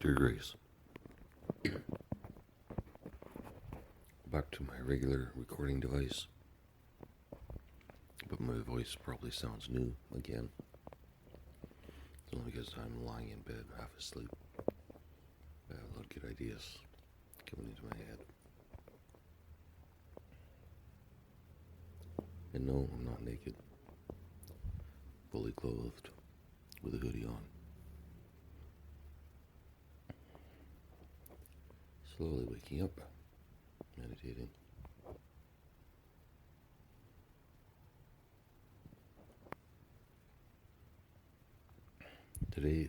Dear Grace, back to my regular recording device, but my voice probably sounds new again. It's only because I'm lying in bed half asleep. I have a lot of good ideas coming into my head. And no, I'm not naked, fully clothed, with a hoodie on. Slowly waking up, meditating. Today,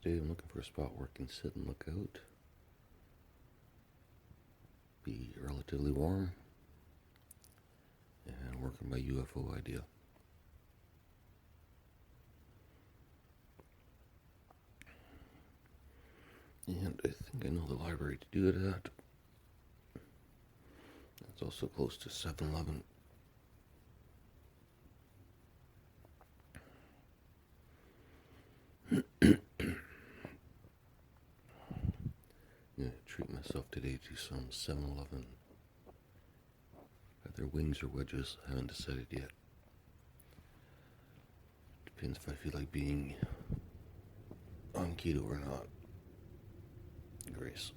I'm looking for a spot where I can sit and look out. Be relatively warm. And work on my UFO idea. And I think I know the library to do it at. It's also close to 7-Eleven. I'm gonna treat myself today to some 7-Eleven. Either wings or wedges, I haven't decided yet. Depends if I feel like being on keto or not. Grace.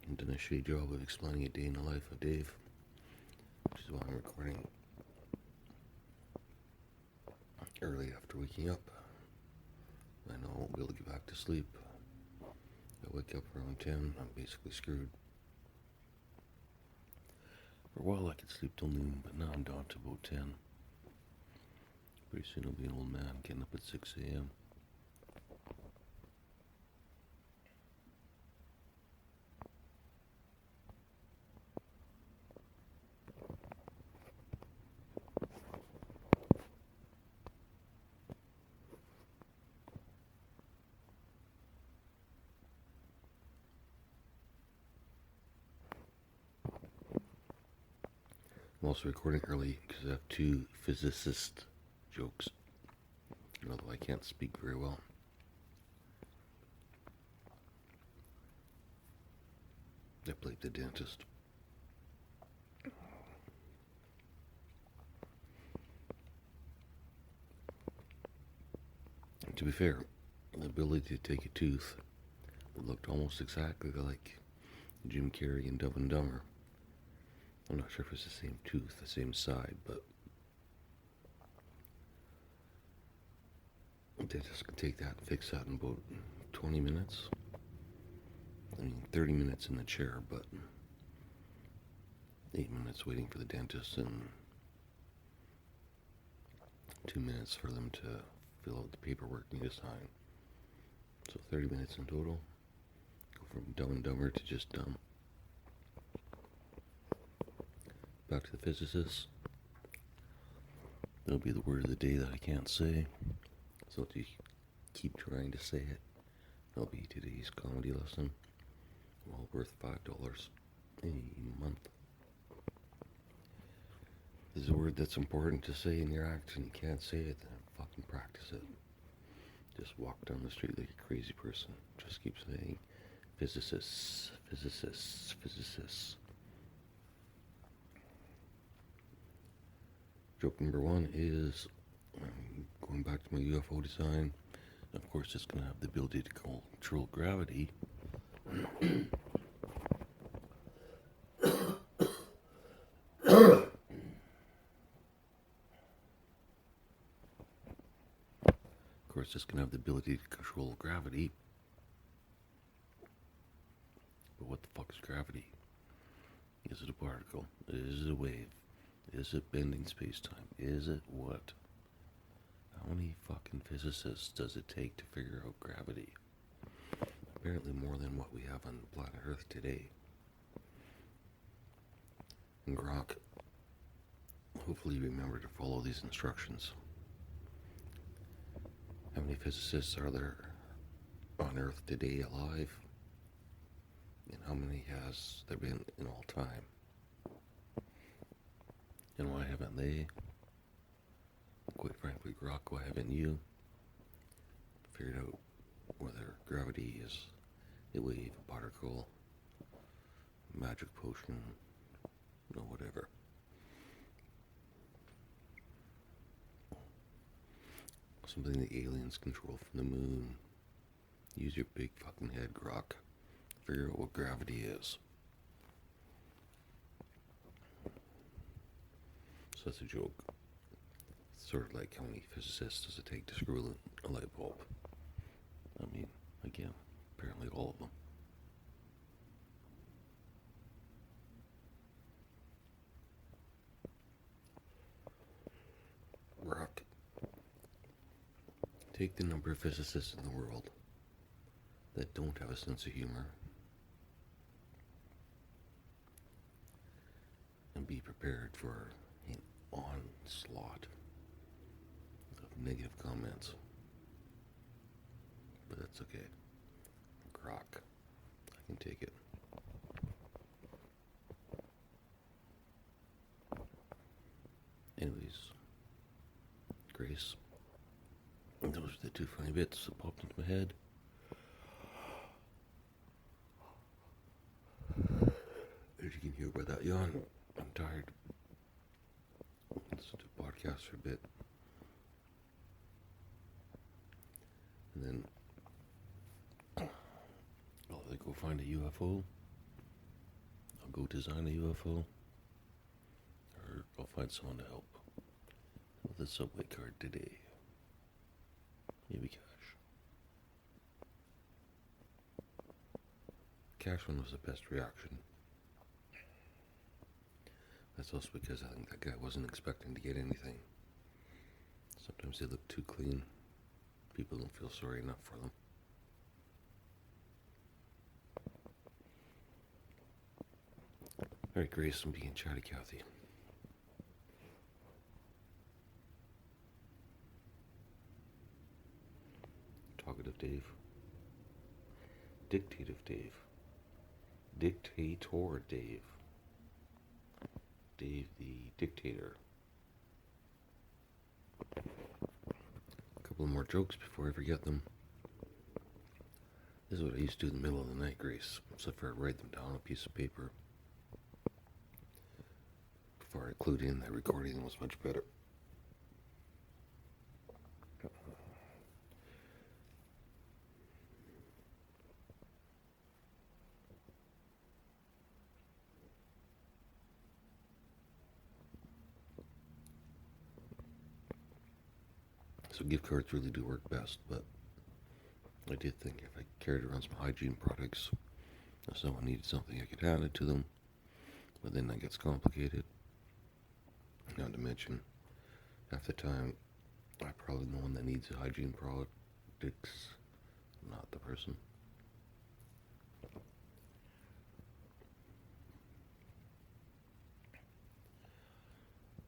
I've done a shitty job of explaining a day in the life of Dave, which is why I'm recording early after waking up. I know I won't be able to get back to sleep. I wake up around 10, I'm basically screwed. For a while I could sleep till noon, but now I'm down to about 10. Pretty soon I'll be an old man getting up at 6 a.m. I'm also recording early because I have two physicist jokes, although I can't speak very well. I played the dentist. And to be fair, the ability to take a tooth that looked almost exactly like Jim Carrey and Dumb and Dumber. I'm not sure if it's the same tooth, the same side, but the dentist can take that and fix that in about 20 minutes. 30 minutes in the chair, but 8 minutes waiting for the dentist and 2 minutes for them to fill out the paperwork and you sign. So 30 minutes in total. Go from Dumb and Dumber to just dumb. Back to the physicists. That'll be the word of the day that I can't say. So if you keep trying to say it, that'll be today's comedy lesson. Well worth $5 a month. This is a word that's important to say in your act and you can't say it, then fucking practice it. Just walk down the street like a crazy person. Just keep saying physicists, physicists, physicists. Joke number one is going back to my UFO design. Of course, it's going to have the ability to control gravity. Of course, it's going to have the ability to control gravity. But what the fuck is gravity? Is it a particle? Is it a wave? Is it bending space-time? Is it what? How many fucking physicists does it take to figure out gravity? Apparently more than what we have on planet Earth today. And Grok, hopefully you remember to follow these instructions. How many physicists are there on Earth today alive? And how many has there been in all time? And why haven't they? Quite frankly, Grok, why haven't you figured out whether gravity is a wave, a particle, a magic potion, no whatever? Something the aliens control from the moon. Use your big fucking head, Grok. Figure out what gravity is. So that's a joke. It's sort of like how many physicists does it take to screw a light bulb? I mean, again, apparently all of them. Grok. Take the number of physicists in the world that don't have a sense of humor and be prepared for an onslaught of negative comments. But that's okay. Grok. I can take it. Anyways, Grace, those are the two funny bits that popped into my head. As you can hear by that yawn, I'm tired. Listen to podcasts for a bit. And then I'll either go find a UFO, I'll go design a UFO, or I'll find someone to help with a subway card today. Maybe cash. Cash one was the best reaction. That's also because I think that guy wasn't expecting to get anything. Sometimes they look too clean. People don't feel sorry enough for them. Alright, Grace, I'm being chatty Cathy. Talkative Dave. Dictative Dave. Dictator Dave. Dave the Dictator. A couple more jokes before I forget them. This is what I used to do in the middle of the night, Grace. Except for I'd write them down on a piece of paper. Before I clued in that recording was much better. So gift cards really do work best, but I did think if I carried around some hygiene products, if someone needed something, I could hand it to them. But then that gets complicated. Not to mention, half the time, I probably know one that needs a hygiene product. It's not the person.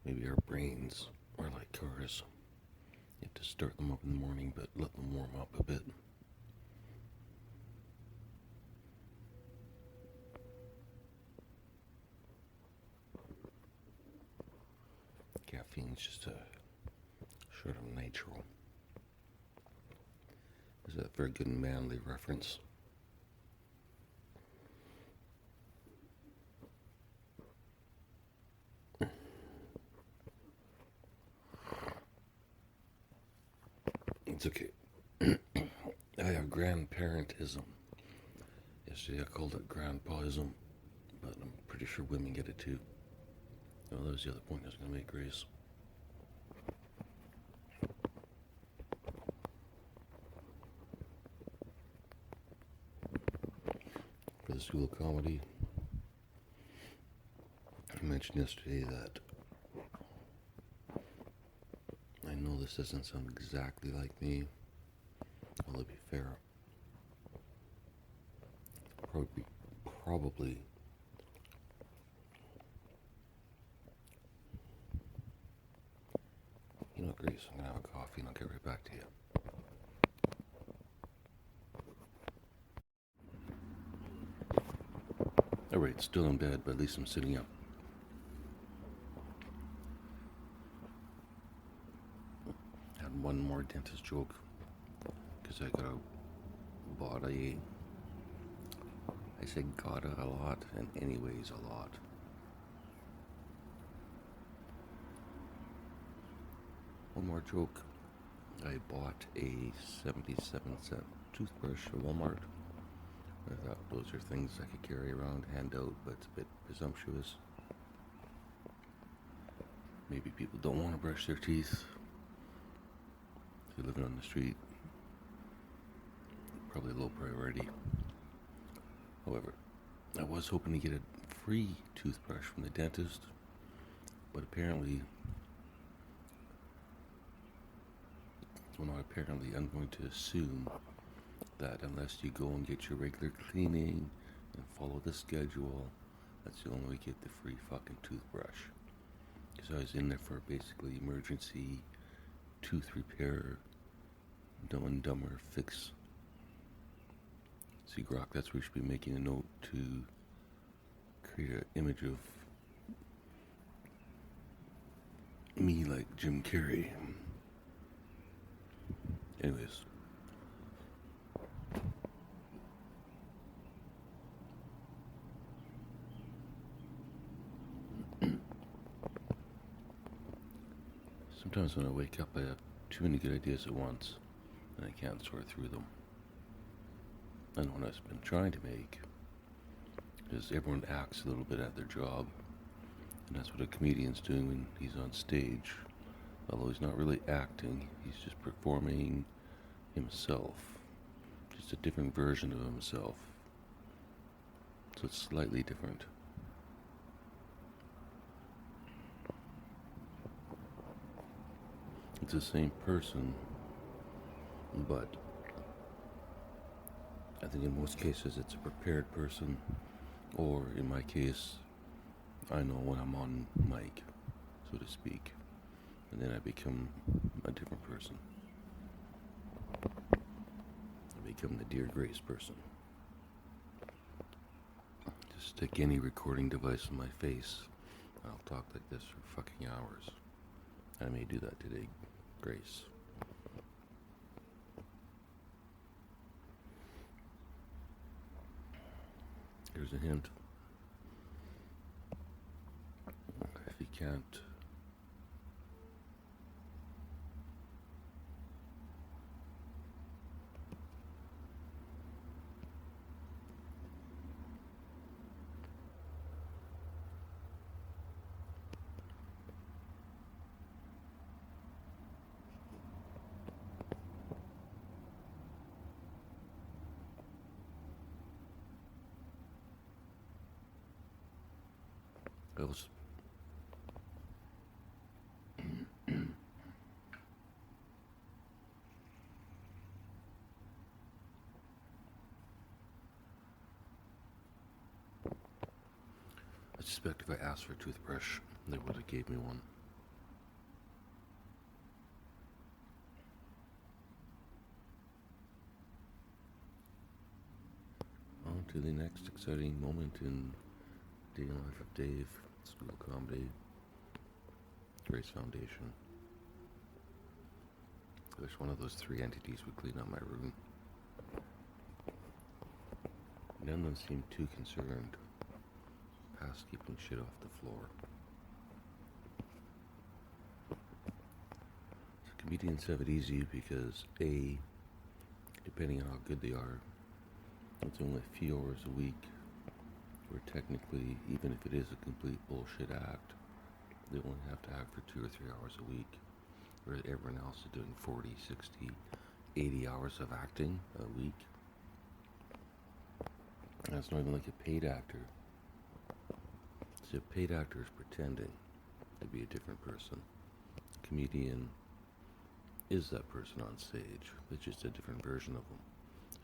Maybe our brains are like cars. You have to start them up in the morning, but let them warm up a bit. Caffeine's just a sort of natural. Is that a very good manly reference? It's okay. I have grandparentism. Yesterday I called it grandpaism, but I'm pretty sure women get it too. Well, that was the other point I was going to make, Grace. For the School of Comedy, I mentioned yesterday that I know this doesn't sound exactly like me. Well, to be fair, probably you know, Grace, I'm gonna have a coffee and I'll get right back to you. Still in bed, but at least I'm sitting up. Had one more dentist joke, because I I said gotta a lot, and anyways a lot. One more joke. I bought a 77-cent toothbrush at Walmart. I thought those are things I could carry around, hand out, but it's a bit presumptuous. Maybe people don't want to brush their teeth. They're living on the street. Probably low priority. However, I was hoping to get a free toothbrush from the dentist, but apparently, I'm going to assume that unless you go and get your regular cleaning and follow the schedule, that's the only way you get the free fucking toothbrush. Because I was in there for basically emergency tooth repair, Dumb and Dumber fix. See, Grok, that's where we should be making a note to create an image of me like Jim Carrey. Anyways. Sometimes when I wake up, I have too many good ideas at once, and I can't sort through them. And one I've been trying to make is everyone acts a little bit at their job, and that's what a comedian's doing when he's on stage. Although he's not really acting, he's just performing himself, just a different version of himself. So it's slightly different. It's the same person, but I think in most cases it's a prepared person, or in my case, I know when I'm on mic, so to speak, and then I become a different person. I become the Dear Grace person. Just stick any recording device on my face, and I'll talk like this for fucking hours. I may do that today, Grace. Here's a hint. If you can't else. I suspect if I asked for a toothbrush, they would have gave me one. On to the next exciting moment in the life of Dave, School of Comedy, Grace Foundation. I wish one of those three entities would clean up my room. None of them seem too concerned past keeping shit off the floor. So comedians have it easy because A, depending on how good they are, it's only a few hours a week where technically, even if it is a complete bullshit act, they only have to act for 2 or 3 hours a week, where everyone else is doing 40, 60, 80 hours of acting a week. And it's not even like a paid actor. See, a paid actor is pretending to be a different person. A comedian is that person on stage. It's just a different version of them.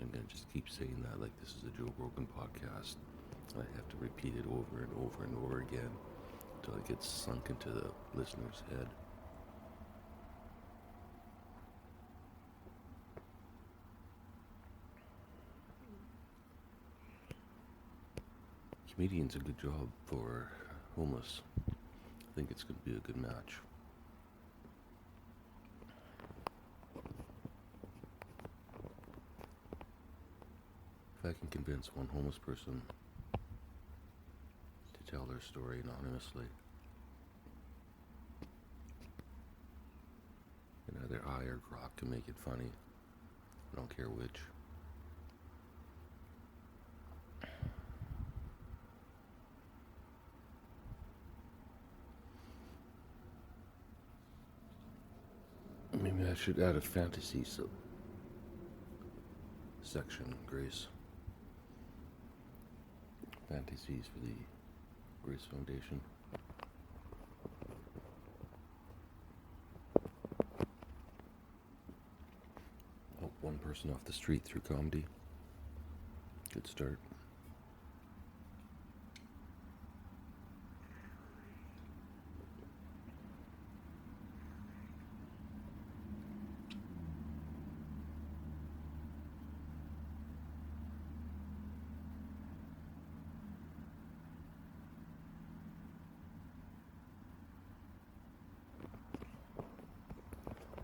I'm going to just keep saying that like this is a Joe Rogan podcast. I have to repeat it over and over and over again until it gets sunk into the listener's head. comedian's a good job for homeless. I think it's going to be a good match. If I can convince one homeless person to tell their story anonymously, and either I or Grok can make it funny, I don't care which. Maybe I should add a fantasy section, Grace. Fantasies for the Grace Foundation. Help one person off the street through comedy. Good start.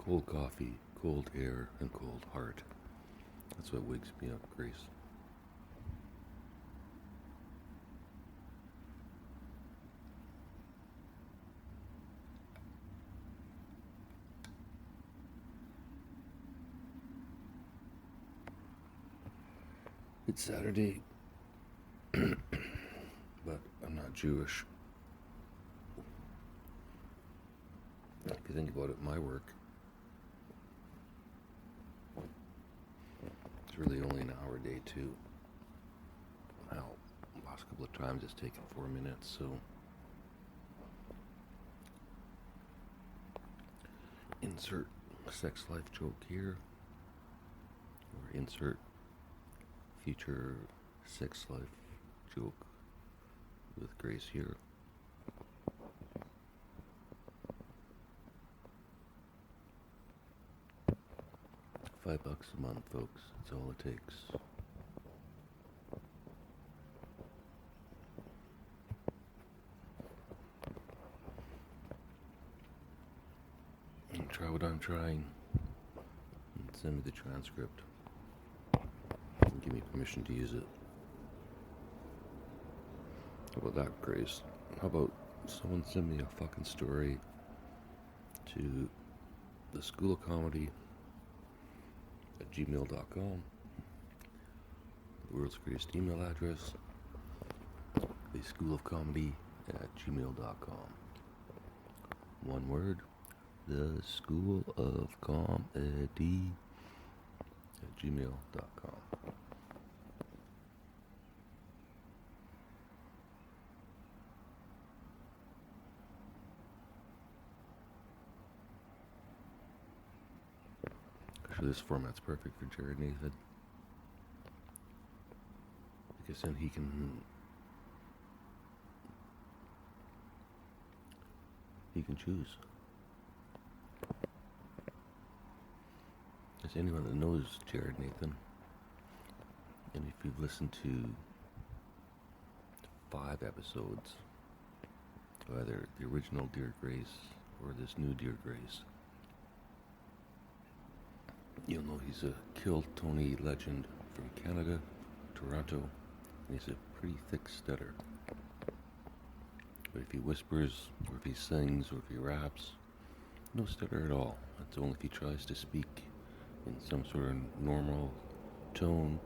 Cold coffee, cold air, and cold heart. That's what wakes me up, Grace. It's Saturday, but I'm not Jewish. If you think about it, my work, it's really only an hour a day too. Now, the last couple of times it's taken 4 minutes, so insert sex life joke here, or insert future sex life joke with Grace here. $5 a month, folks. That's all it takes. And try what I'm trying. And send me the transcript. And give me permission to use it. How about that, Grace? How about someone send me a fucking story to the School of Comedy at gmail.com. The world's greatest email address, the School of Comedy at gmail.com. One word, the School of Comedy at gmail.com. Actually, this format's perfect for Jared Nathan. Because then he can choose. As anyone that knows Jared Nathan, and if you've listened to 5 episodes, either the original Dear Grace or this new Dear Grace, you'll know he's a Kill Tony legend from Canada, Toronto, and he's a pretty thick stutter. But if he whispers, or if he sings, or if he raps, no stutter at all. It's only if he tries to speak in some sort of normal tone,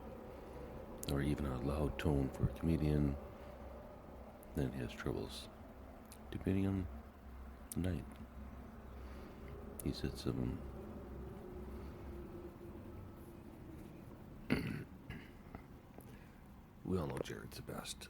or even a loud tone for a comedian, then he has troubles. Depending on the night. He said some we all know Jared's the best.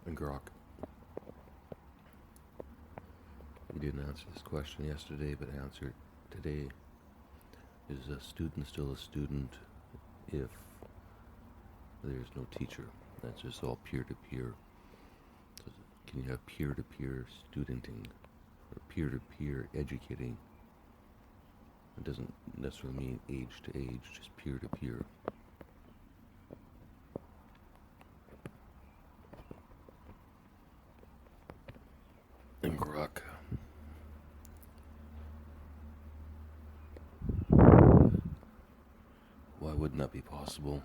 And Grok, you didn't answer this question yesterday, but answer it today. Is a student still a student if there's no teacher? That's just all peer-to-peer. So can you have peer-to-peer studenting or peer-to-peer educating? It doesn't necessarily mean age to age, just peer-to-peer. And Grok, why wouldn't that be possible?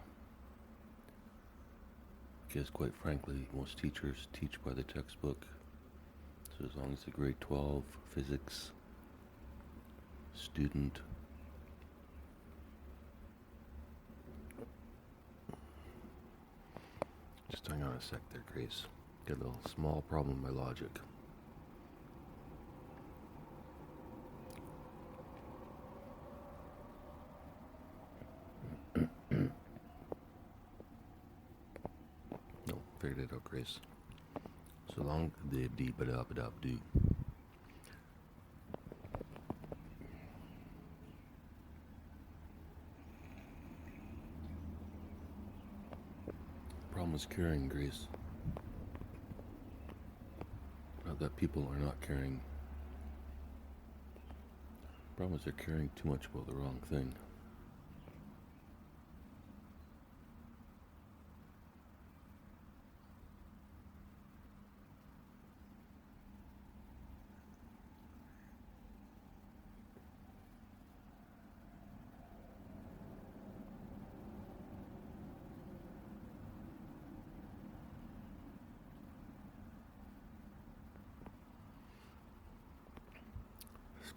Because quite frankly, most teachers teach by the textbook. So as long as a grade 12 physics student just hang on a sec there, Grace. Got a little small problem with my logic. No, figured it out, Grace. So long the dee ba da ba da do. Problem is caring, Grace. Not that people are not caring. Problem is they're caring too much about the wrong thing.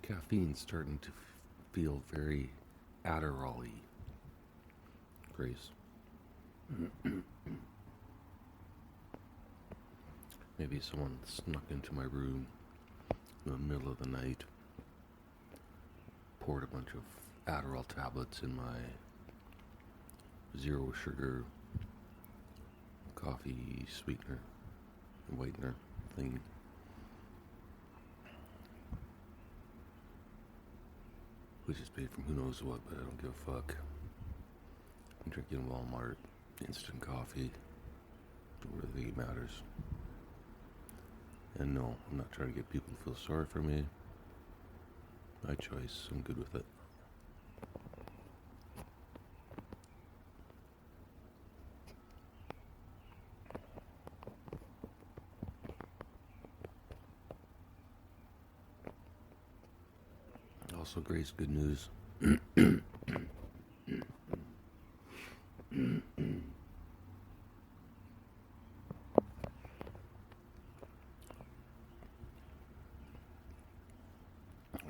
Caffeine's starting to feel very Adderall-y, Grace. Maybe someone snuck into my room in the middle of the night, poured a bunch of Adderall tablets in my zero sugar coffee sweetener and whitener thing. Which is paid from who knows what, but I don't give a fuck. I'm drinking Walmart instant coffee. Don't really think it matters. And no, I'm not trying to get people to feel sorry for me. My choice, I'm good with it. Also, Grace, good news. I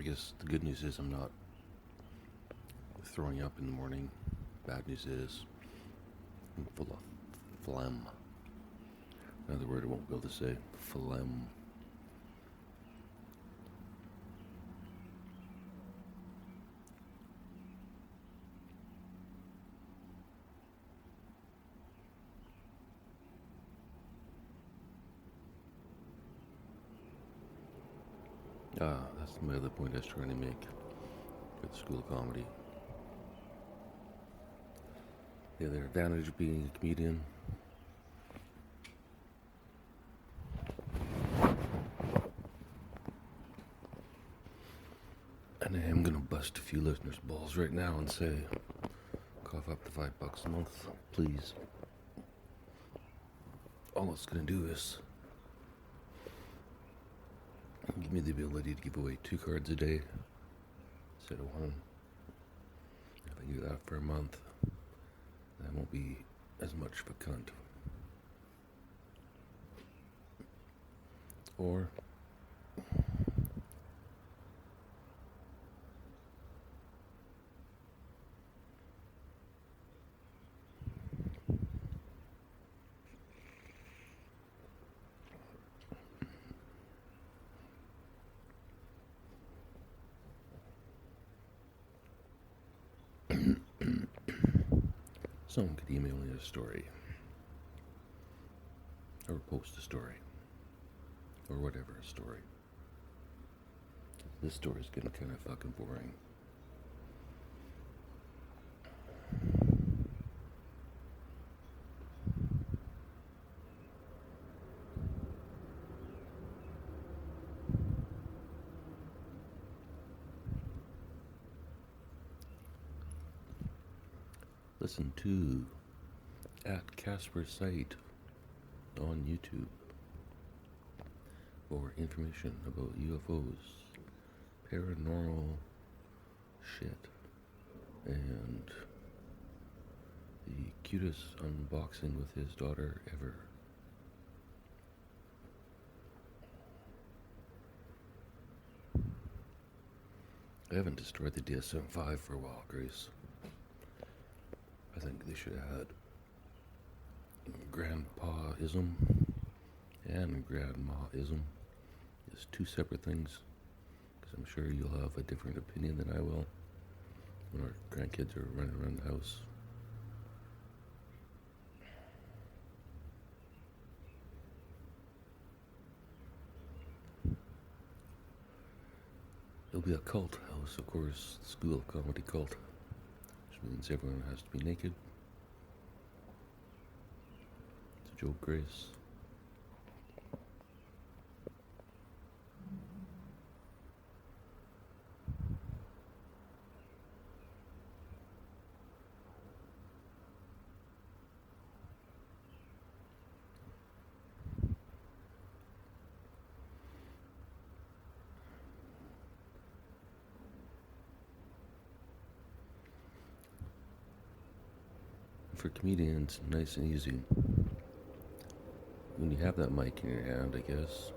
guess the good news is I'm not throwing up in the morning. Bad news is I'm full of phlegm. Another word I won't be able to say. Phlegm. That's my other point I was trying to make at the School of Comedy. The other advantage of being a comedian, and I am gonna bust a few listeners' balls right now and say, cough up to $5 a month, please. All it's gonna do is give me the ability to give away 2 cards a day instead of 1. If I do that for a month, I won't be as much of a cunt. Or someone could email me a story. or post a story, or whatever story. This story's getting kind of fucking boring. Listen to at Casper's site on YouTube for information about UFOs, paranormal shit, and the cutest unboxing with his daughter ever. I haven't destroyed the DSM-5 for a while, Grace. I think they should have had grandpa-ism and grandma-ism as two separate things, because I'm sure you'll have a different opinion than I will when our grandkids are running around the house. It'll be a cult house, of course, school of comedy cult, which means everyone has to be naked. It's a joke, Grace. For comedians, nice and easy. When you have that mic in your hand, I guess.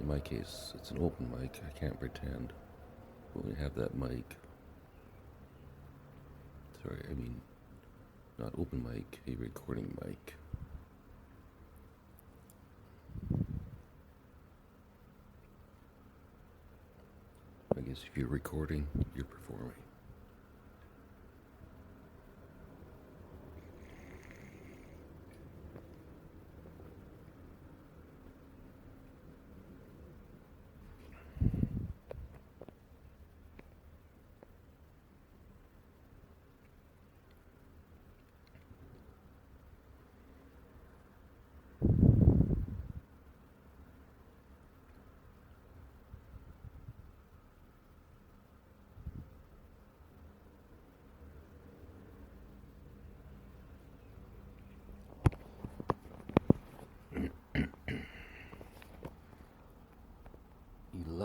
In my case, it's an open mic, I can't pretend. But when you have that mic, not open mic, a recording mic. I guess if you're recording, you're performing.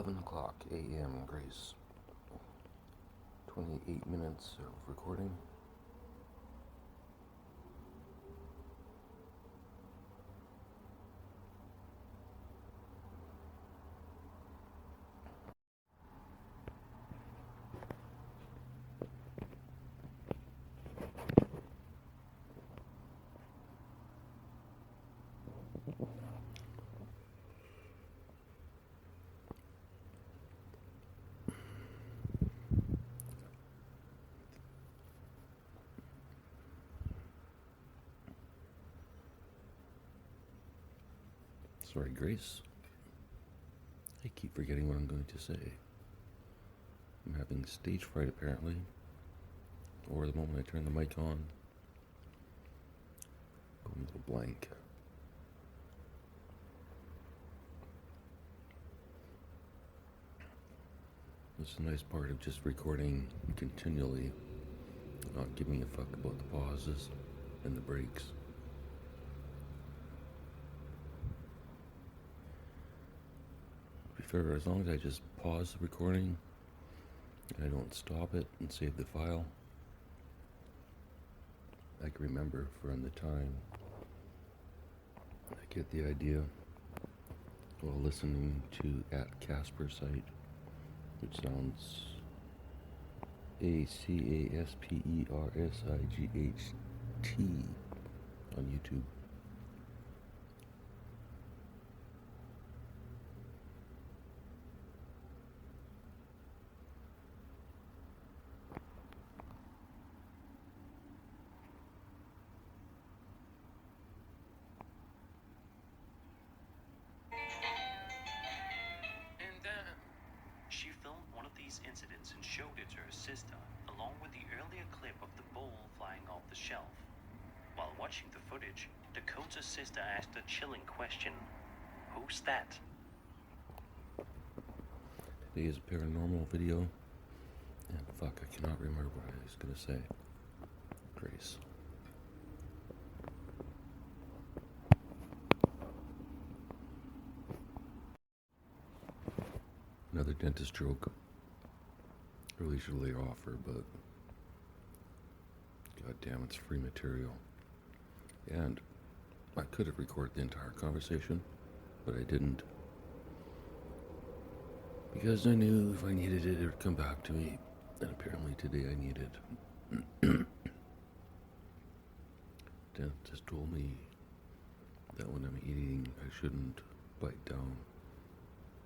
O'clock a.m. Grace. 28 minutes of recording. Sorry, Grace. I keep forgetting what I'm going to say. I'm having stage fright, apparently. Or the moment I turn the mic on, going a little blank. That's the nice part of just recording continually, not giving a fuck about the pauses and the breaks. As long as I just pause the recording and I don't stop it and save the file, I can remember from the time I get the idea while listening to at Casper's site, which sounds ACASPERSIGHT on YouTube. sister, along with the earlier clip of the bowl flying off the shelf. While watching the footage, Dakota's sister asked a chilling question. Who's that? Today is a paranormal video, and fuck, I cannot remember what I was gonna say. Grace. Another dentist joke. Really should lay off her, but god damn, it's free material. And I could have recorded the entire conversation, but I didn't. Because I knew if I needed it, it would come back to me. And apparently today I need it. Dentist told me that when I'm eating, I shouldn't bite down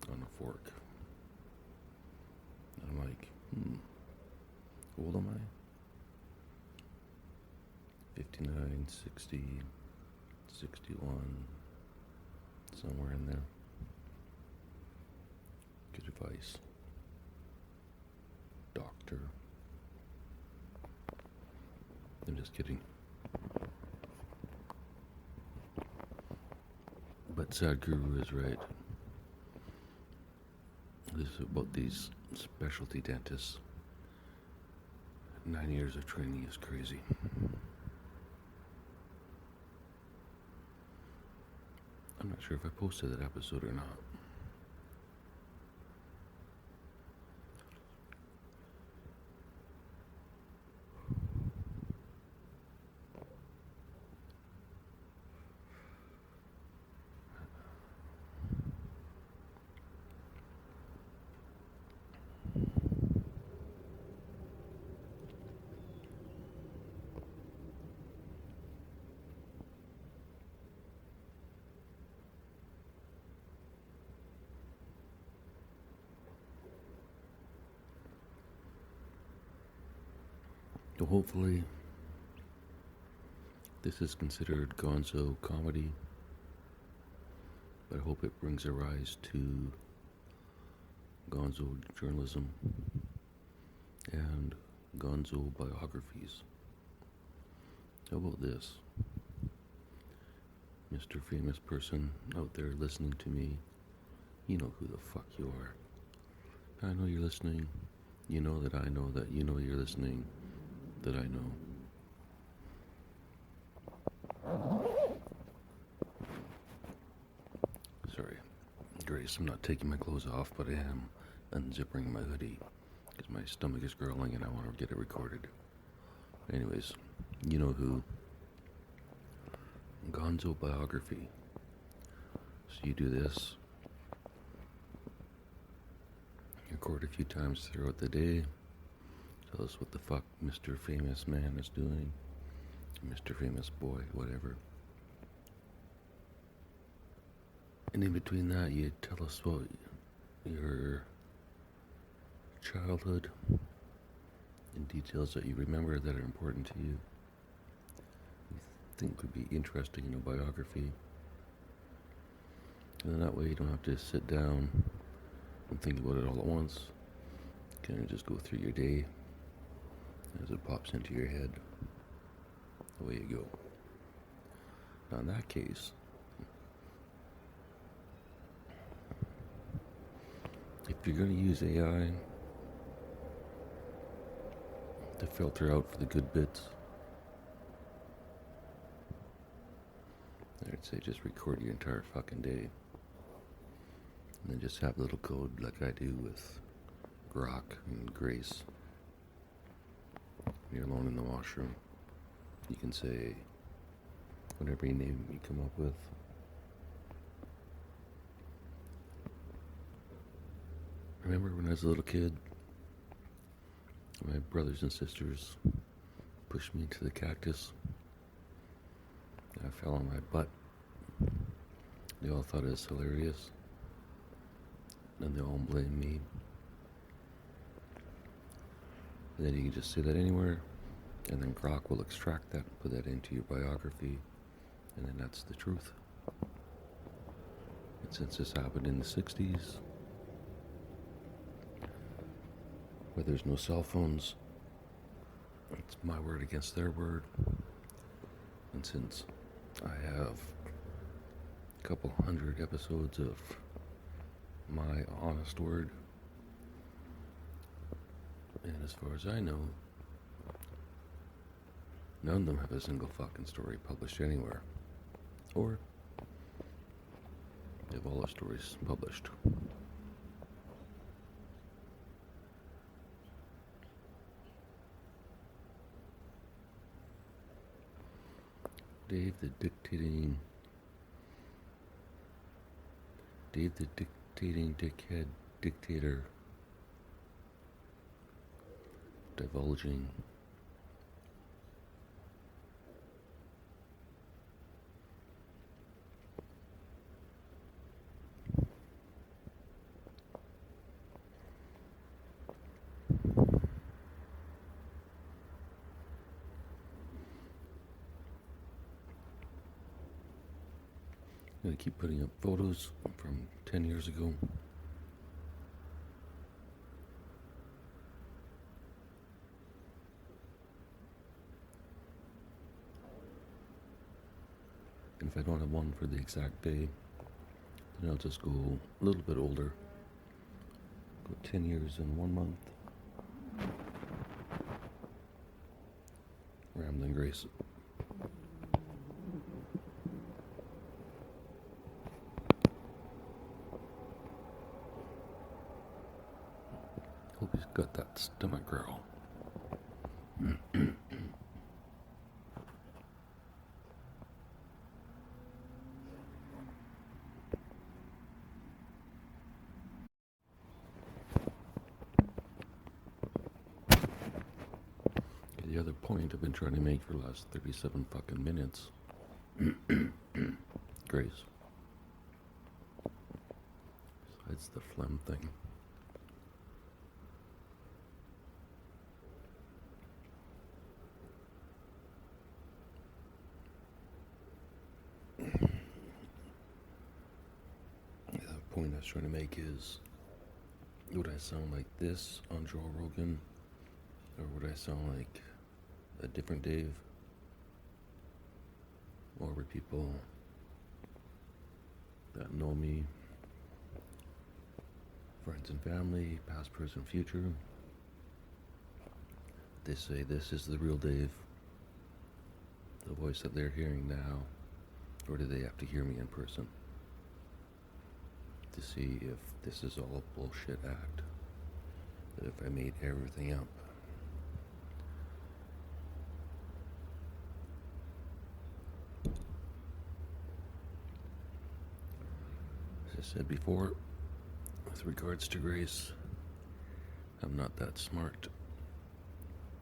on a fork. And I'm like, how old am I? 59, 60, 61, somewhere in there. Good advice. Doctor. I'm just kidding. But Sadhguru is right. This is about these specialty dentists. 9 years of training is crazy. I'm not sure if I posted that episode or not. So hopefully this is considered gonzo comedy, but I hope it brings a rise to gonzo journalism and gonzo biographies. How about this? Mr. Famous person out there listening to me, you know who the fuck you are. I know you're listening. You know that I know that you know you're listening. That I know. Sorry, Grace, I'm not taking my clothes off, but I am unzipping my hoodie because my stomach is growling and I want to get it recorded. Anyways, you know who. Gonzo biography. So you do this, record a few times throughout the day. Tell us what the fuck Mr. Famous Man is doing. Mr. Famous Boy, whatever. And in between that, you tell us about your childhood and details that you remember that are important to you. You think would be interesting in a biography. And then that way you don't have to sit down and think about it all at once. Kind of just go through your day as it pops into your head. Away you go. Now in that case, if you're going to use AI to filter out for the good bits, I'd say just record your entire fucking day. And then just have a little code like I do with Grok and Grace. When you're alone in the washroom, you can say whatever name you come up with. Remember when I was a little kid, my brothers and sisters pushed me into the cactus. I fell on my butt. They all thought it was hilarious. And they all blamed me. And then you can just say that anywhere, and then Grok will extract that and put that into your biography, and then that's the truth. And since this happened in the 60s, where there's no cell phones. It's my word against their word. And since I have a couple hundred episodes of my honest word, and as far as I know, none of them have a single fucking story published anywhere. Or they have all the stories published. Dave the dictating dickhead dictator divulging I'm gonna keep putting up photos from 10 years ago. And if I don't have one for the exact day, then I'll just go a little bit older. Go 10 years in 1 month. Rambling Grace. Hope he's got that stomach girl. The other point I've been trying to make for the last 37 fucking minutes. Grace. Besides the phlegm thing. The point I was trying to make is, would I sound like this on Joe Rogan? Or would I sound like a different Dave? Or would people that know me, friends and family, past, present, future, they say this is the real Dave, the voice that they're hearing now? Or do they have to hear me in person to see if this is all a bullshit act? That if I made everything up, as I said before, with regards to Grace, I'm not that smart.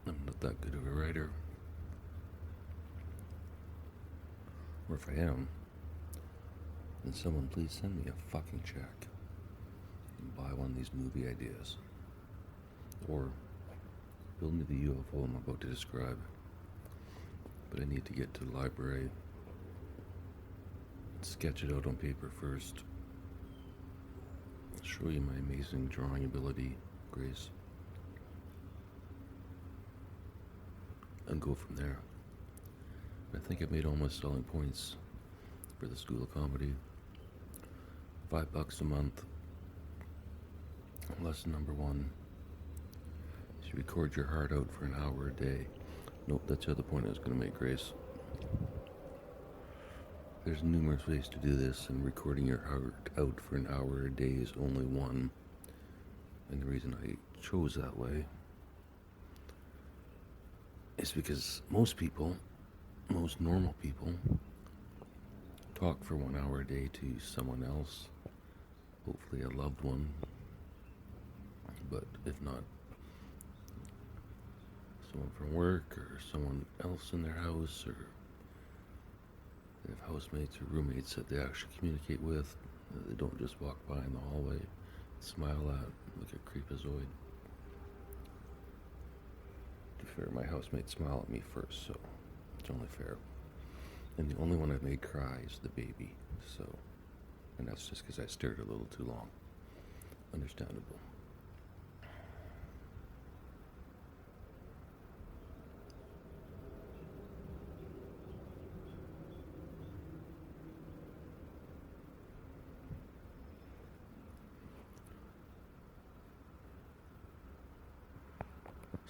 I'm not that good of a writer. Or if I am, then someone please send me a fucking check and buy one of these movie ideas. Or build me the UFO I'm about to describe. But I need to get to the library, sketch it out on paper first, show you my amazing drawing ability, Grace, and go from there. I think I've made all my selling points for the School of Comedy. $5 a month. Lesson number 1 is you record your heart out for an hour a day. Nope, that's the other point I was going to make, Grace. There's numerous ways to do this, and recording your heart out for an hour a day is only one. And the reason I chose that way is because most normal people, talk for 1 hour a day to someone else, hopefully a loved one, but if not, someone from work or someone else in their house, or they have housemates or roommates that they actually communicate with, that they don't just walk by in the hallway, smile at, look at creepazoid. To be fair, my housemates smile at me first, so it's only fair. And the only one I've made cry is the baby, so, and that's just because I stared a little too long. Understandable.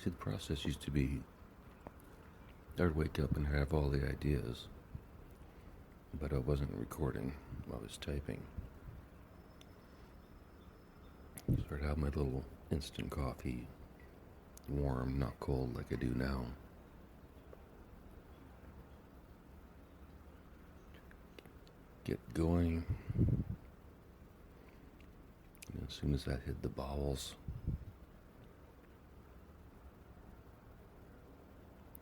See, the process used to be I'd wake up and have all the ideas, but I wasn't recording, I was typing. So I'd have my little instant coffee, warm, not cold like I do now. Get going. And as soon as that hit the bowels,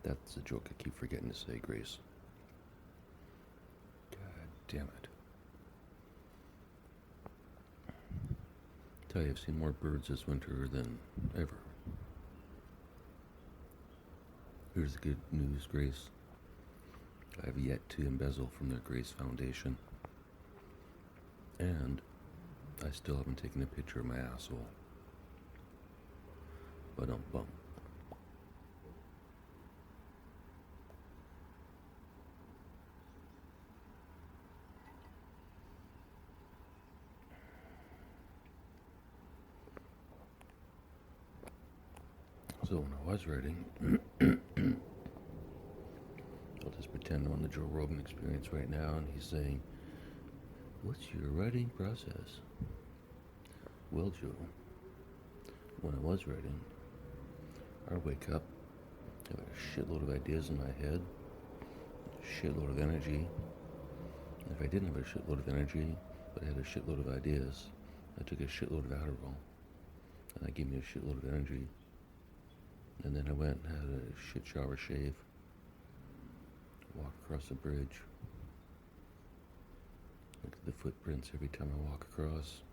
that's the joke I keep forgetting to say, Grace. God damn it. Tell you, I've seen more birds this winter than ever. Here's the good news, Grace. I have yet to embezzle from their Grace Foundation. And I still haven't taken a picture of my asshole. But bum. So when I was writing, I'll just pretend I'm on the Joe Rogan Experience right now, and he's saying, "What's your writing process?" Well, Joe, when I was writing, I'd wake up, have a shitload of ideas in my head, a shitload of energy. And if I didn't have a shitload of energy, but I had a shitload of ideas, I took a shitload of Adderall, and that gave me a shitload of energy. And then I went and had a shit shower, shave, walk across the bridge, look at the footprints every time I walk across,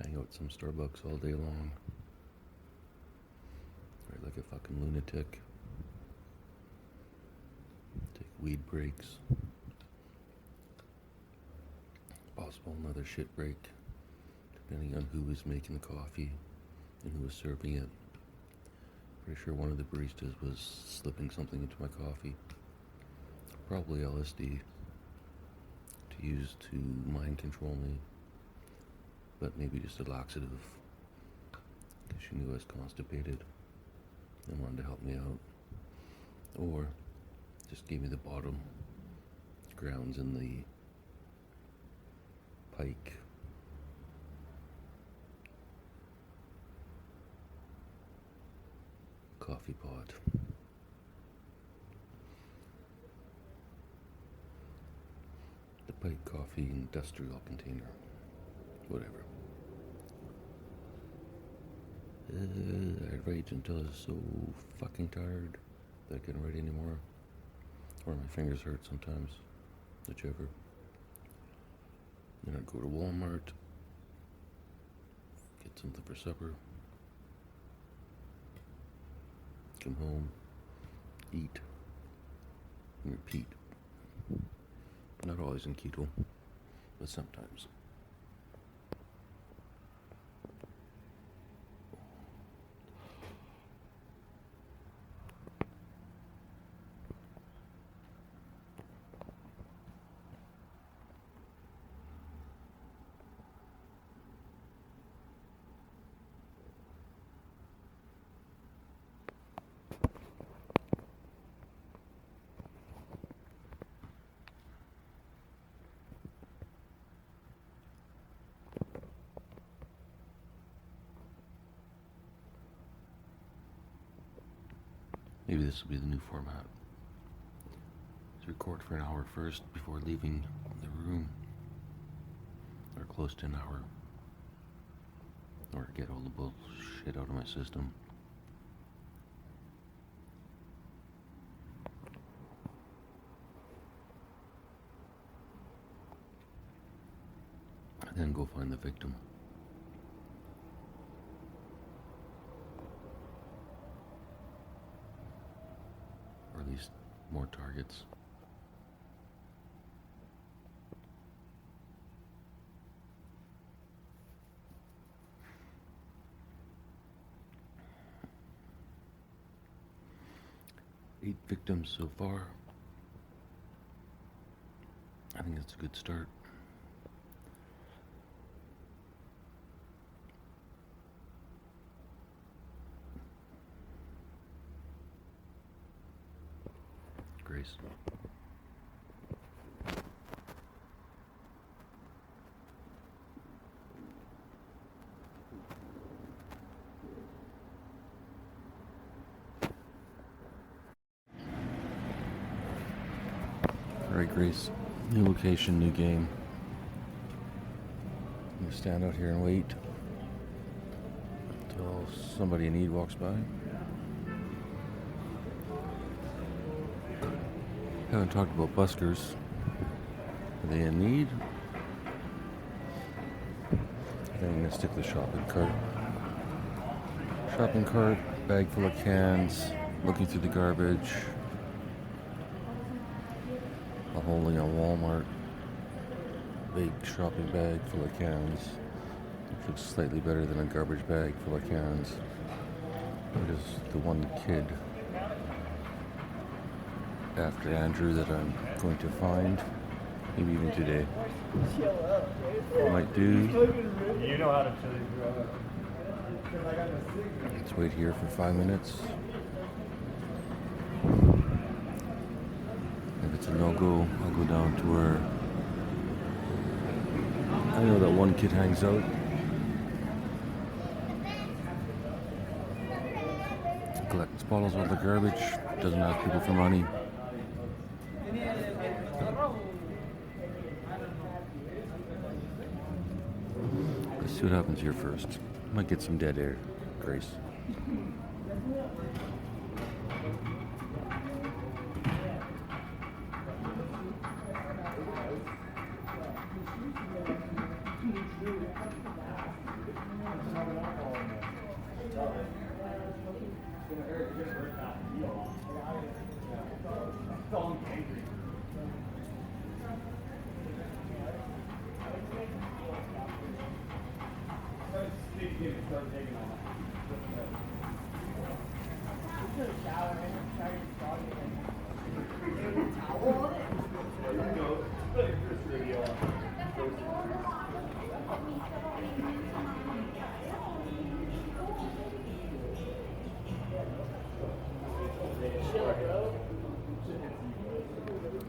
hang out at some Starbucks all day long, write like a fucking lunatic, take weed breaks, possible another shit break, depending on who was making the coffee and who was serving it. Pretty sure one of the baristas was slipping something into my coffee. Probably LSD to use to mind control me. But maybe just a laxative. Because she knew I was constipated and wanted to help me out. Or just gave me the bottom grounds in the pike. Coffee pot. The Pike Coffee industrial container. Whatever. I'd write until I was so fucking tired that I couldn't write anymore. Or my fingers hurt sometimes. Whichever. Then I'd go to Walmart. Get something for supper. Come home, eat, and repeat. Not always in keto, but sometimes. Maybe this will be the new format. To record for an hour first before leaving the room, or close to an hour, or get all the bullshit out of my system. And then go find the victim. Or at least more targets. Eight victims so far. I think that's a good start. Grace. Alright, Grace. New location, new game. You stand out here and wait until somebody in need walks by. Haven't talked about buskers. Are they in need? I think I'm gonna stick to the shopping cart. Shopping cart, bag full of cans, looking through the garbage. I'm holding a Walmart big shopping bag full of cans, which looks slightly better than a garbage bag full of cans. There's the one kid after Andrew that I'm going to find, maybe even today. Might do. You know how to chill. Let's wait here for 5 minutes. If it's a no-go, I'll go down to where I know that one kid hangs out. Collects bottles of the garbage, doesn't ask people for money. Let's see what happens here first. Might get some dead air, Grace.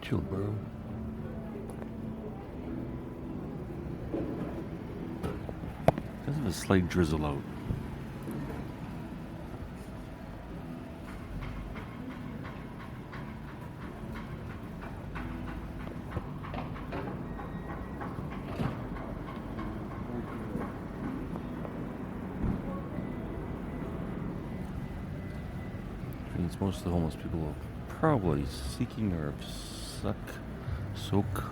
Chill, bro. Does have a slight drizzle out. Means most of the homeless people are probably seeking or soak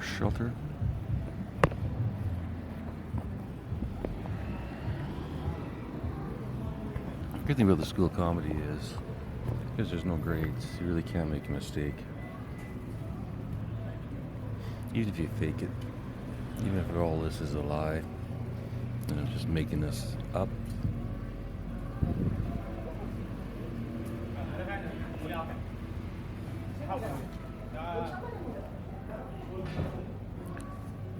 shelter. The good thing about the school of comedy is because there's no grades, you really can't make a mistake. Even if you fake it, even if all this is a lie, and I'm just making this up.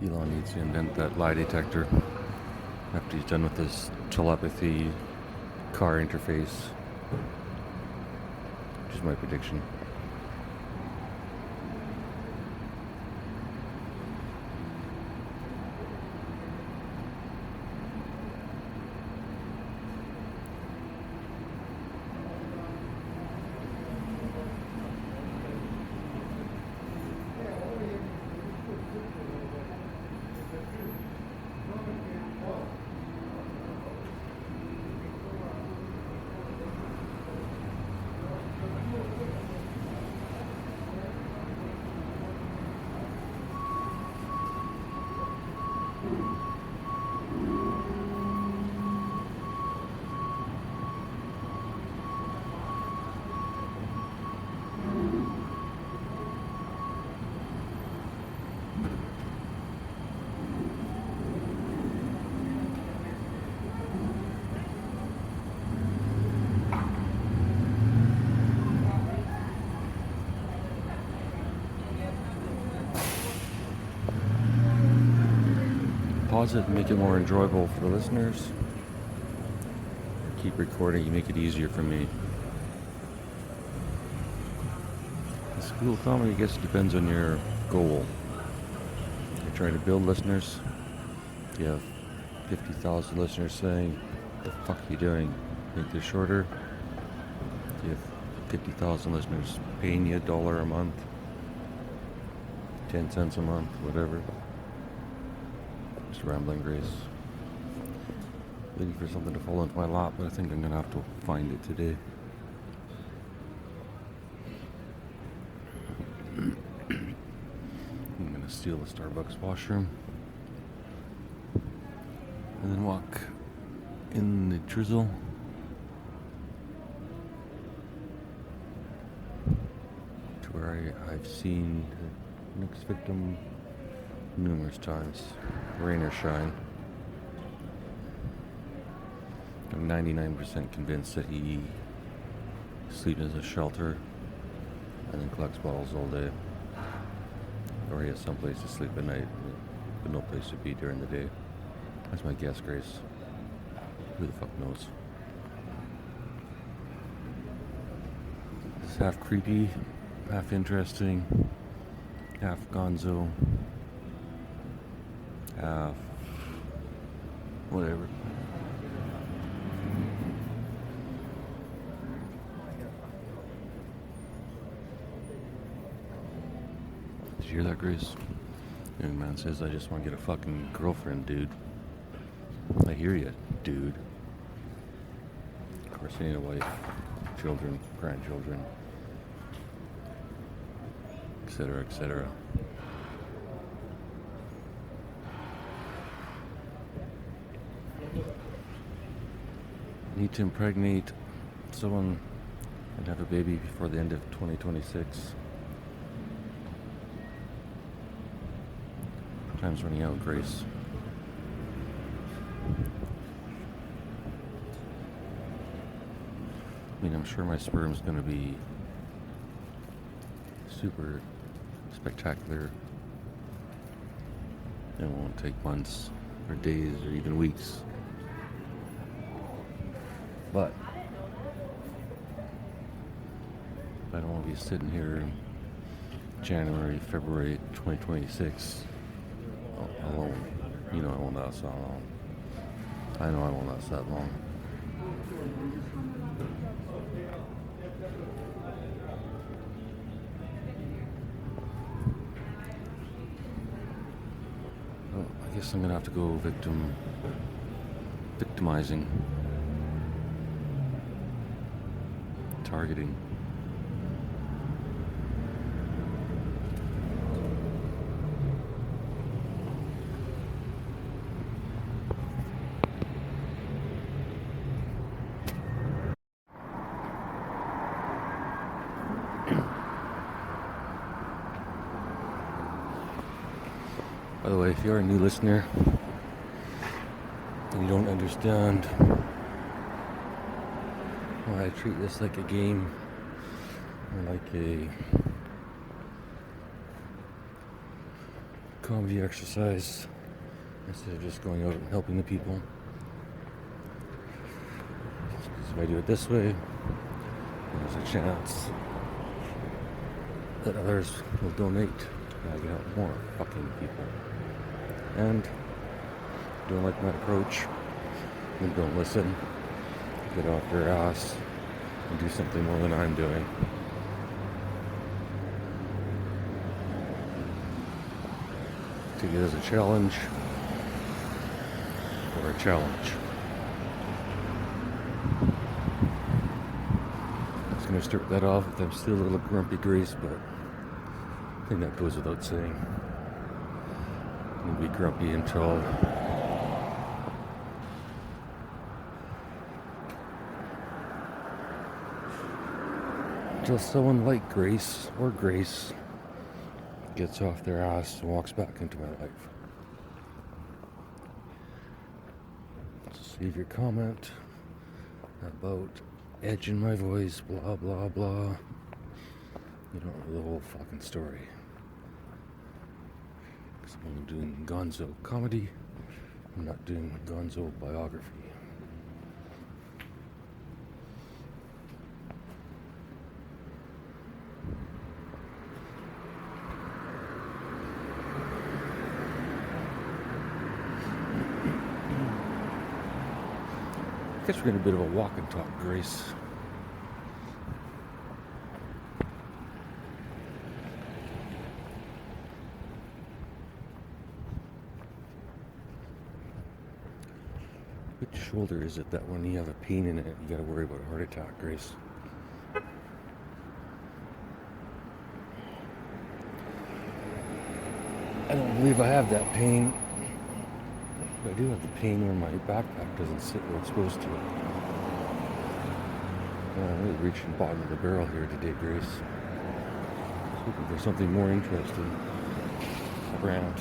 Elon needs to invent that lie detector after he's done with his telepathy car interface, which is my prediction. Pause it and make it more enjoyable for the listeners. Keep recording, you make it easier for me. School comedy, I guess it depends on your goal. You're trying to build listeners. You have 50,000 listeners saying, "The fuck are you doing? Make this shorter." You have 50,000 listeners paying you $1 a month, 10 cents a month, whatever. Just rambling Grace. Waiting for something to fall into my lap, but I think I'm gonna have to find it today. I'm gonna steal the Starbucks washroom and then walk in the drizzle to where I've seen the next victim numerous times, rain or shine. I'm 99% convinced that he sleeps in a shelter and then collects bottles all day. Or he has some place to sleep at night, but no place to be during the day. That's my guess, Grace. Who the fuck knows? It's half creepy, half interesting, half gonzo, half whatever. Did you hear that, Grace? Young man says, "I just want to get a fucking girlfriend, dude." I hear you, dude. Of course, I need a wife, children, grandchildren, etc., etc. Need to impregnate someone and have a baby before the end of 2026. Time's running out, Grace. I mean, I'm sure my sperm's gonna be super spectacular. It won't take months or days or even weeks. But I don't want to be sitting here in January, February 2026 alone. You know I won't last that long. I know I won't last that long. Well, I guess I'm gonna have to go victimizing, targeting. By the way, if you're a new listener and you don't understand why I treat this like a game or like a comedy exercise instead of just going out and helping the people, because if I do it this way, there's a chance that others will donate and I can help more fucking people. And don't like my approach, then don't listen. Get off your ass and do something more than I'm doing. Take it as a challenge or a challenge. I was going to start that off with I'm still a little grumpy, Grace, but I think that goes without saying. I'm going to be grumpy until someone like Grace or Grace gets off their ass and walks back into my life. Leave your comment about edging my voice, blah blah blah. You don't know the whole fucking story. Because I'm only doing gonzo comedy. I'm not doing gonzo biography. Guess we're getting a bit of a walk and talk, Grace. Which shoulder is it that when you have a pain in it, you gotta worry about a heart attack, Grace? I don't believe I have that pain. But I do have the pain where my backpack doesn't sit where it's supposed to. I'm really reaching the bottom of the barrel here today, Grace. Just looking for something more interesting around.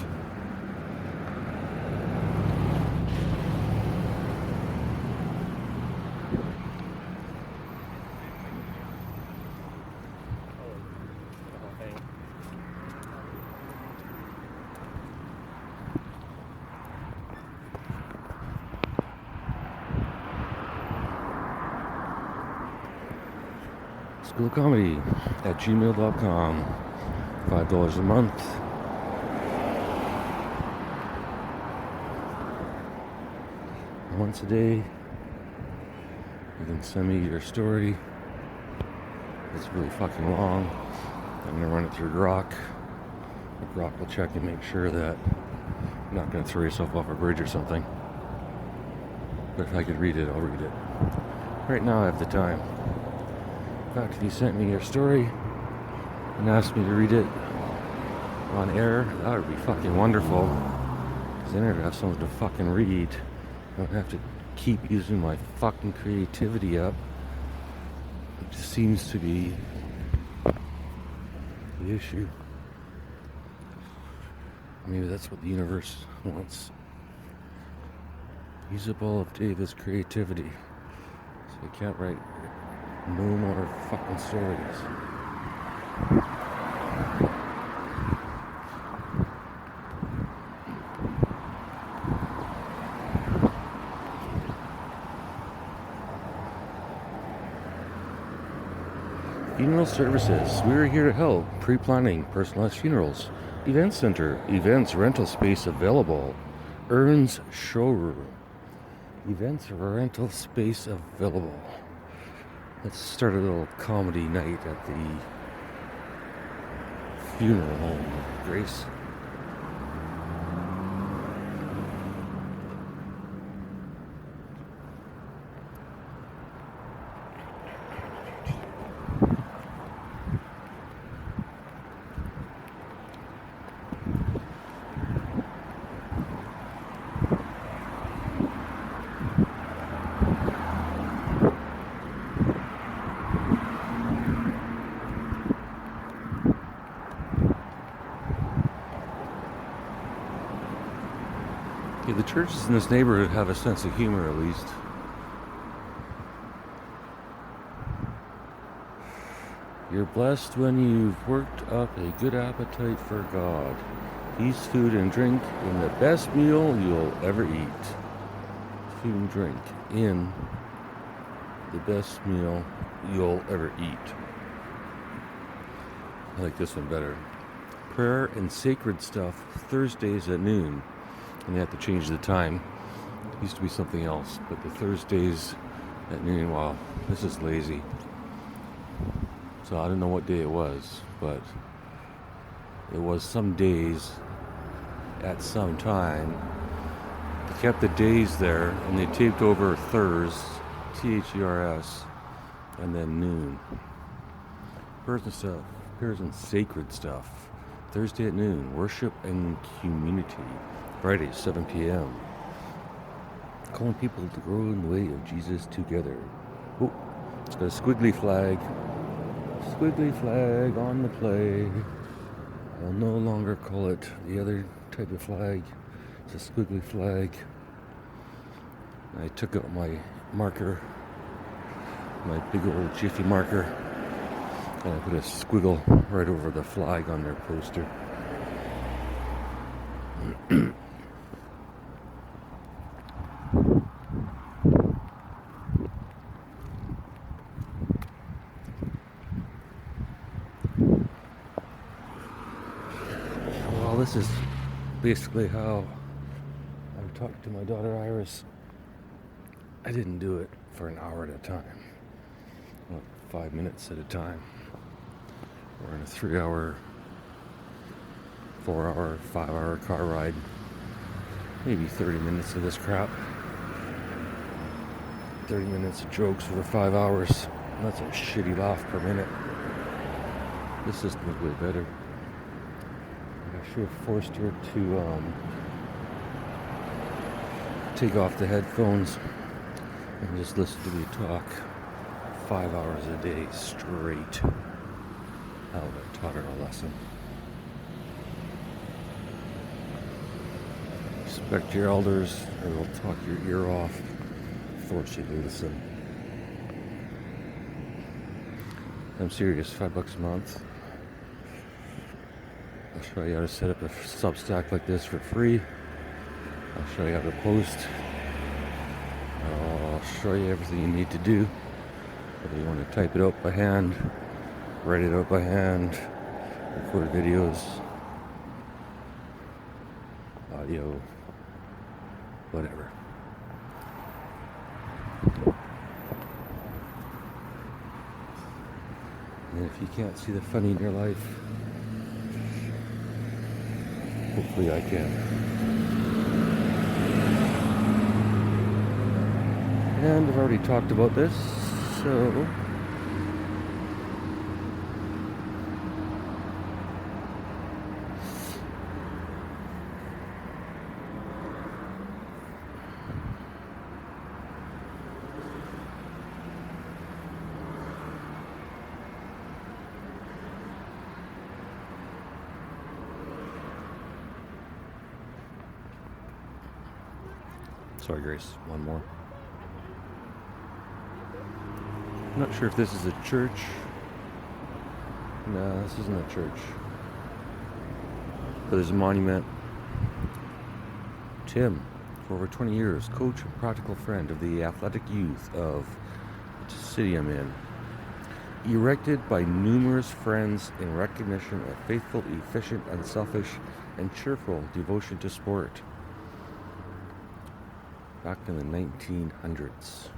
schoolofcomedy@gmail.com. $5 a month. Once a day. You can send me your story. It's really fucking long. I'm gonna run it through Grok. Grok will check and make sure that you're not gonna throw yourself off a bridge or something. But if I could read it, I'll read it. Right now I have the time. In fact, if you sent me your story and asked me to read it on air, that would be fucking wonderful. Because then I'd have something to fucking read. I don't have to keep using my fucking creativity up. It just seems to be the issue. Maybe that's what the universe wants. Use up all of David's creativity. So I can't write no more fucking stories. Funeral services. We're here to help. Pre-planning, personalized funerals. Event center. Events rental space available. Earns showroom. Events rental space available. Let's start a little comedy night at the funeral home, Grace. Yeah, the churches in this neighborhood have a sense of humor, at least. You're blessed when you've worked up a good appetite for God. Feast, food, and drink in the best meal you'll ever eat. Food and drink in the best meal you'll ever eat. I like this one better. Prayer and sacred stuff, Thursdays at noon. And they have to change the time. It used to be something else, but the Thursdays at noon, wow, this is lazy. So I don't know what day it was, but it was some days at some time. They kept the days there, and they taped over Thurs, Thers, and then noon. Prayers and stuff, prayers and sacred stuff. Thursday at noon, worship and community. Friday, 7 p.m. Calling people to grow in the way of Jesus together. Oh, it's got a squiggly flag. Squiggly flag on the play. I'll no longer call it the other type of flag. It's a squiggly flag. I took out my marker, my big old jiffy marker, and I put a squiggle right over the flag on their poster. Well, this is basically how I talk to my daughter Iris I didn't do it for an hour at a time. Well, 5 minutes at a time. We're in a 3-hour, 4-hour, 5-hour car ride. Maybe 30 minutes of this crap. 30 minutes of jokes over 5 hours. That's a shitty laugh per minute. This system is way better. I should have forced her to take off the headphones and just listen to me talk 5 hours a day straight. I would have taught her a lesson. Respect your elders, or they'll talk your ear off, force you to listen. I'm serious, $5 a month. I'll show you how to set up a Substack like this for free. I'll show you how to post. I'll show you everything you need to do. Whether you want to type it out by hand, write it out by hand, record videos, audio, whatever. And if you can't see the funny in your life, hopefully I can. And I've already talked about this, so sorry, Grace, one more. I'm not sure if this is a church. No, this isn't a church. But there's a monument. Tim, for over 20 years, coach and practical friend of the athletic youth of the city I'm in. Erected by numerous friends in recognition of faithful, efficient, unselfish, and cheerful devotion to sport. Back in the 1900s.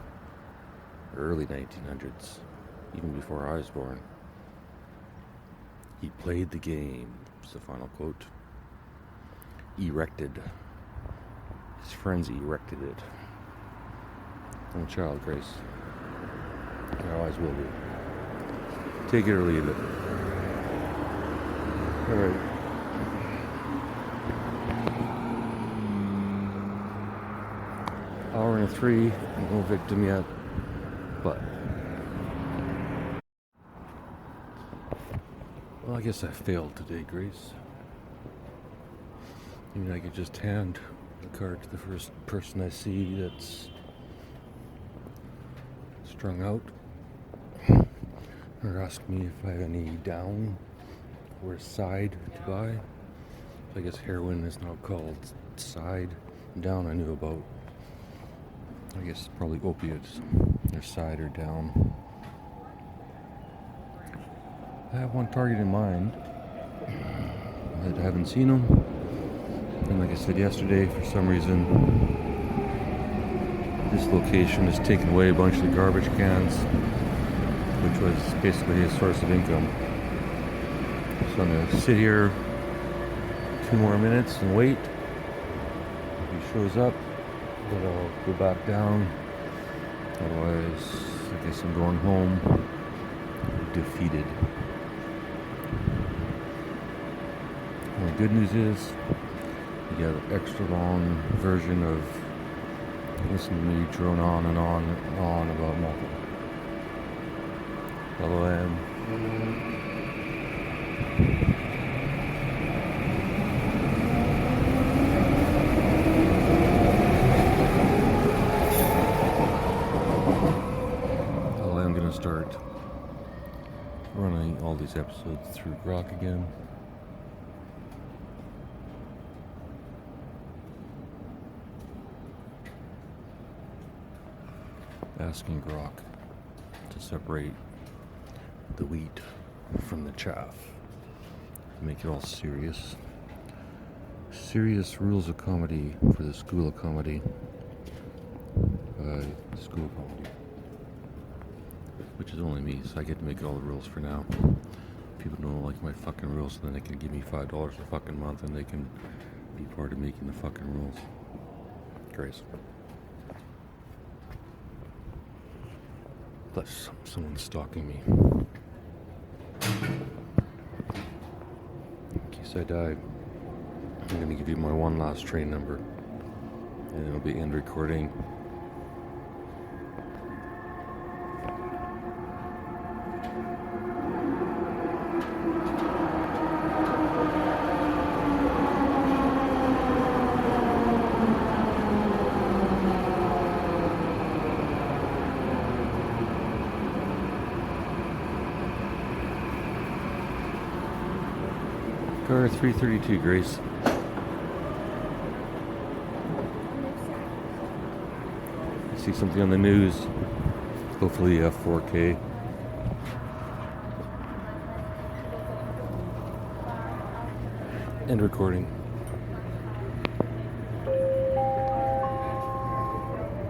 Early 1900s, even before I was born. He played the game, is the final quote. Erected. His friends erected it. I'm a child, Grace. I always will be. Take it or leave it. Alright. Hour and 3, no victim yet. But, well, I guess I failed today, Grace. I mean, I could just hand the card to the first person I see that's strung out, or ask me if I have any down or side to buy. I guess heroin is now called side. Down I knew about. I guess probably opiates. They're side or down. I have one target in mind. I haven't seen him. And like I said yesterday, for some reason, this location has taken away a bunch of the garbage cans, which was basically his source of income. So I'm going to sit here 2 more minutes and wait. If he shows up, then I'll go back down. Otherwise, I guess I'm going home defeated. And the good news is, you get an extra long version of listening to me drone on and on and on about nothing. Hello, Em. Start running all these episodes through Grok again. Asking Grok to separate the wheat from the chaff. Make it all serious. Serious rules of comedy for the school of comedy. school comedy. Which is only me, so I get to make all the rules for now. People don't like my fucking rules, then they can give me $5 a fucking month and they can be part of making the fucking rules. Grace. Plus, someone's stalking me. In case I die, I'm gonna give you my one last train number. And it'll be end recording. Car 332, Grace. I see something on the news. Hopefully 4K. End recording.